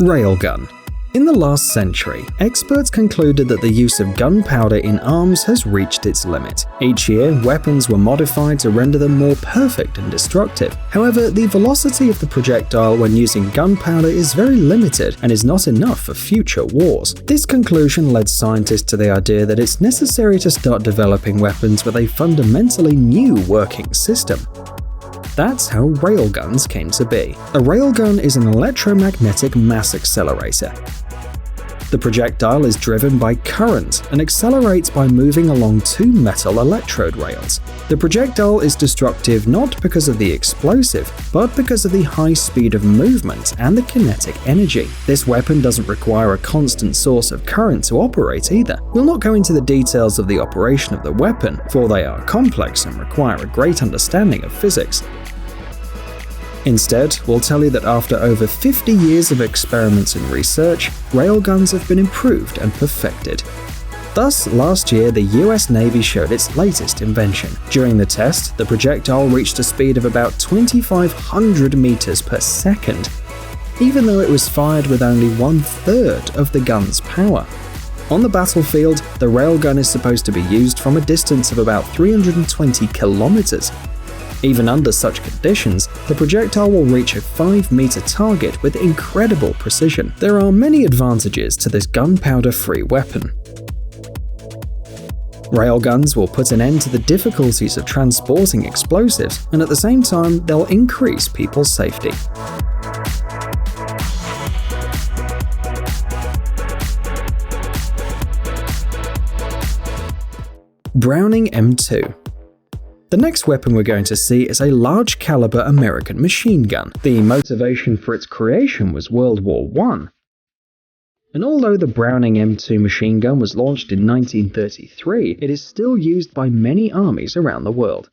Railgun. In the last century, experts concluded that the use of gunpowder in arms has reached its limit. Each year, weapons were modified to render them more perfect and destructive. However, the velocity of the projectile when using gunpowder is very limited and is not enough for future wars. This conclusion led scientists to the idea that it's necessary to start developing weapons with a fundamentally new working system. That's how railguns came to be. A railgun is an electromagnetic mass accelerator. The projectile is driven by current and accelerates by moving along two metal electrode rails. The projectile is destructive not because of the explosive, but because of the high speed of movement and the kinetic energy. This weapon doesn't require a constant source of current to operate either. We'll not go into the details of the operation of the weapon, for they are complex and require a great understanding of physics. Instead, we'll tell you that after over 50 years of experiments and research, railguns have been improved and perfected. Thus, last year the US Navy showed its latest invention. During the test, the projectile reached a speed of about 2,500 meters per second, even though it was fired with only 1/3 of the gun's power. On the battlefield, the railgun is supposed to be used from a distance of about 320 kilometers. Even under such conditions, the projectile will reach a 5-meter target with incredible precision. There are many advantages to this gunpowder-free weapon. Railguns will put an end to the difficulties of transporting explosives, and at the same time, they'll increase people's safety. Browning M2. The next weapon we're going to see is a large-caliber American machine gun. The motivation for its creation was World War I. And although the Browning M2 machine gun was launched in 1933, it is still used by many armies around the world.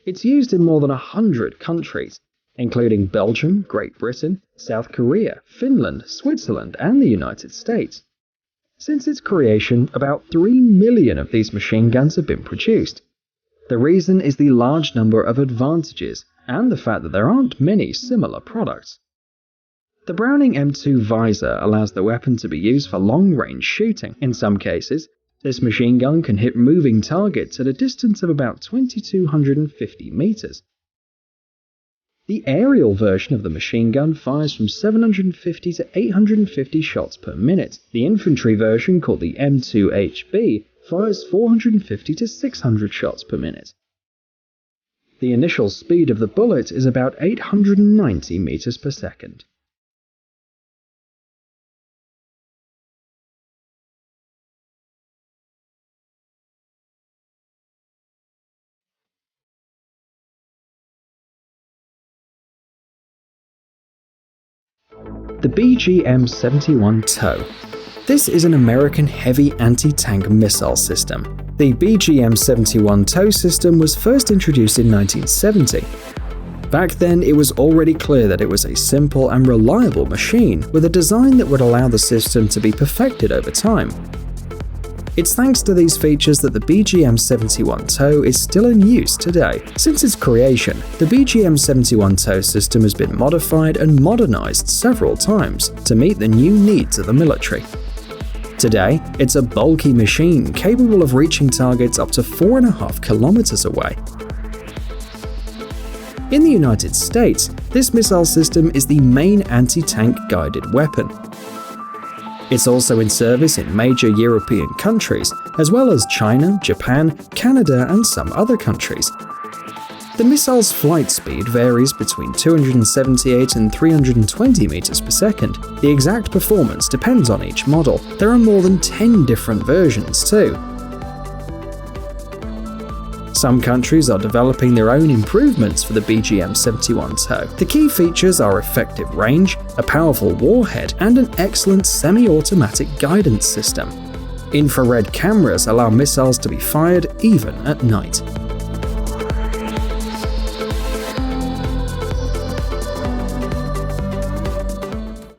It's used in more than 100 countries, including Belgium, Great Britain, South Korea, Finland, Switzerland, and the United States. Since its creation, about 3 million of these machine guns have been produced. The reason is the large number of advantages and the fact that there aren't many similar products. The Browning M2 visor allows the weapon to be used for long-range shooting. In some cases, this machine gun can hit moving targets at a distance of about 2,250 meters. The aerial version of the machine gun fires from 750 to 850 shots per minute. The infantry version, called the M2HB, fires 450 to 600 shots per minute. The initial speed of the bullet is about 890 meters per second. The BGM-71 TOW. This is an American heavy anti-tank missile system. The BGM-71 TOW system was first introduced in 1970. Back then, it was already clear that it was a simple and reliable machine with a design that would allow the system to be perfected over time. It's thanks to these features that the BGM-71 TOW is still in use today. Since its creation, the BGM-71 TOW system has been modified and modernized several times to meet the new needs of the military. Today, it's a bulky machine capable of reaching targets up to 4.5 kilometers away. In the United States, this missile system is the main anti-tank guided weapon. It's also in service in major European countries, as well as China, Japan, Canada, and some other countries. The missile's flight speed varies between 278 and 320 meters per second. The exact performance depends on each model. There are more than 10 different versions too. Some countries are developing their own improvements for the BGM-71 TOW. The key features are effective range, a powerful warhead, and an excellent semi-automatic guidance system. Infrared cameras allow missiles to be fired even at night.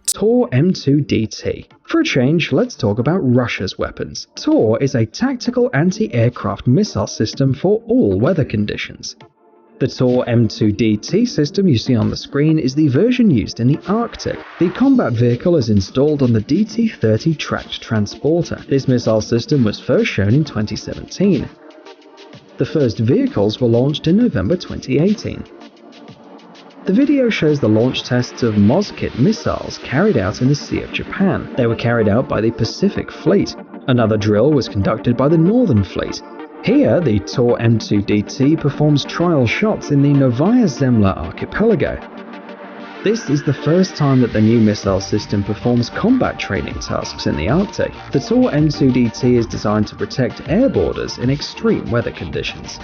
Tor M2DT. For a change, let's talk about Russia's weapons. Tor is a tactical anti-aircraft missile system for all weather conditions. The Tor M2DT system you see on the screen is the version used in the Arctic. The combat vehicle is installed on the DT-30 tracked transporter. This missile system was first shown in 2017. The first vehicles were launched in November 2018. The video shows the launch tests of Moskit missiles carried out in the Sea of Japan. They were carried out by the Pacific Fleet. Another drill was conducted by the Northern Fleet. Here, the Tor M2DT performs trial shots in the Novaya Zemlya archipelago. This is the first time that the new missile system performs combat training tasks in the Arctic. The Tor M2DT is designed to protect air borders in extreme weather conditions.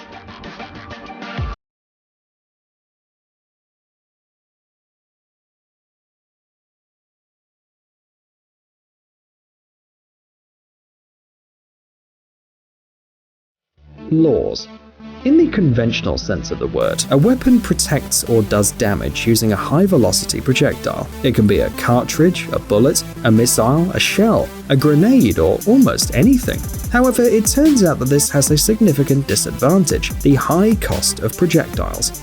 Laws. In the conventional sense of the word, a weapon protects or does damage using a high-velocity projectile. It can be a cartridge, a bullet, a missile, a shell, a grenade, or almost anything. However, it turns out that this has a significant disadvantage: the high cost of projectiles.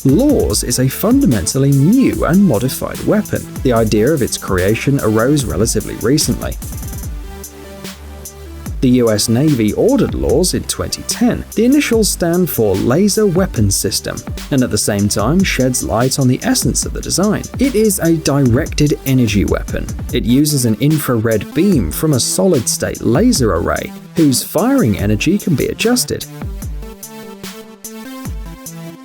LAWS is a fundamentally new and modified weapon. The idea of its creation arose relatively recently. The US Navy ordered LAWS in 2010. The initials stand for Laser Weapon System, and at the same time sheds light on the essence of the design. It is a directed energy weapon. It uses an infrared beam from a solid-state laser array, whose firing energy can be adjusted.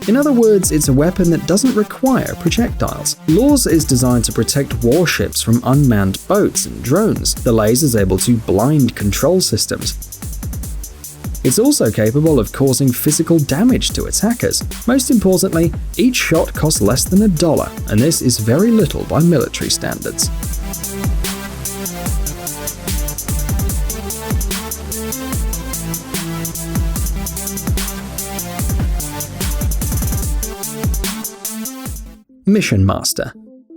In other words, it's a weapon that doesn't require projectiles. LAWS is designed to protect warships from unmanned boats and drones. The laser is able to blind control systems. It's also capable of causing physical damage to attackers. Most importantly, each shot costs less than $1, and this is very little by military standards. Mission Master.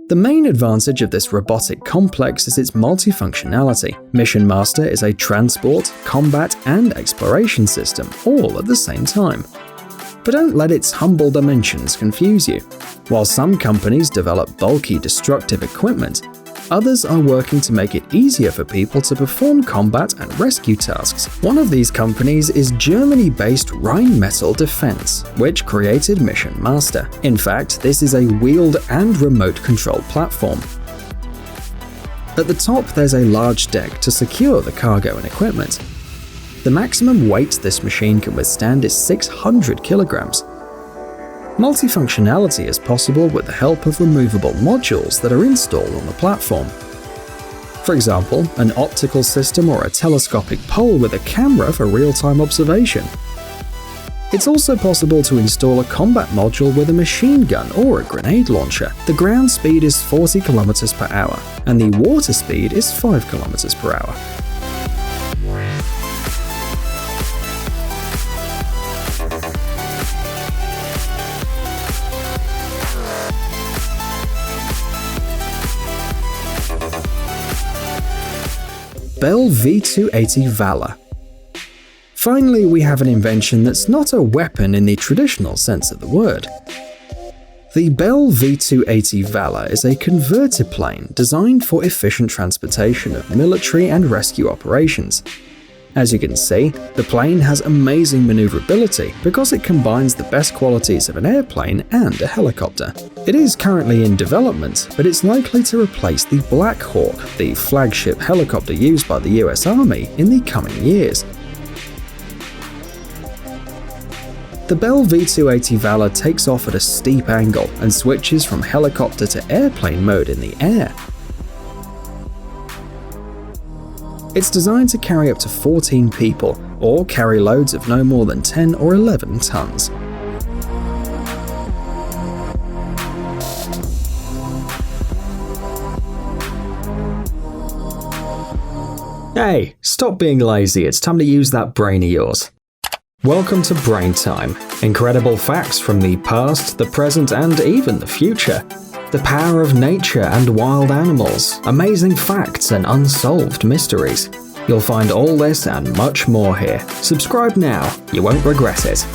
The main advantage of this robotic complex is its multifunctionality. Mission Master is a transport, combat, and exploration system, all at the same time. But don't let its humble dimensions confuse you. While some companies develop bulky, destructive equipment, others are working to make it easier for people to perform combat and rescue tasks. One of these companies is Germany-based Rheinmetall Defense, which created Mission Master. In fact, this is a wheeled and remote-controlled platform. At the top, there's a large deck to secure the cargo and equipment. The maximum weight this machine can withstand is 600 kilograms. Multifunctionality is possible with the help of removable modules that are installed on the platform. For example, an optical system or a telescopic pole with a camera for real-time observation. It's also possible to install a combat module with a machine gun or a grenade launcher. The ground speed is 40 km per hour, and the water speed is 5 km per hour. Bell V280 Valor. Finally, we have an invention that's not a weapon in the traditional sense of the word. The Bell V280 Valor is a converted plane designed for efficient transportation of military and rescue operations. As you can see, the plane has amazing maneuverability because it combines the best qualities of an airplane and a helicopter. It is currently in development, but it's likely to replace the Black Hawk, the flagship helicopter used by the US Army, in the coming years. The Bell V280 Valor takes off at a steep angle and switches from helicopter to airplane mode in the air. It's designed to carry up to 14 people, or carry loads of no more than 10 or 11 tons. Hey, stop being lazy, it's time to use that brain of yours. Welcome to Brain Time. Incredible facts from the past, the present, and even the future. The power of nature and wild animals, amazing facts and unsolved mysteries. You'll find all this and much more here. Subscribe now, you won't regret it.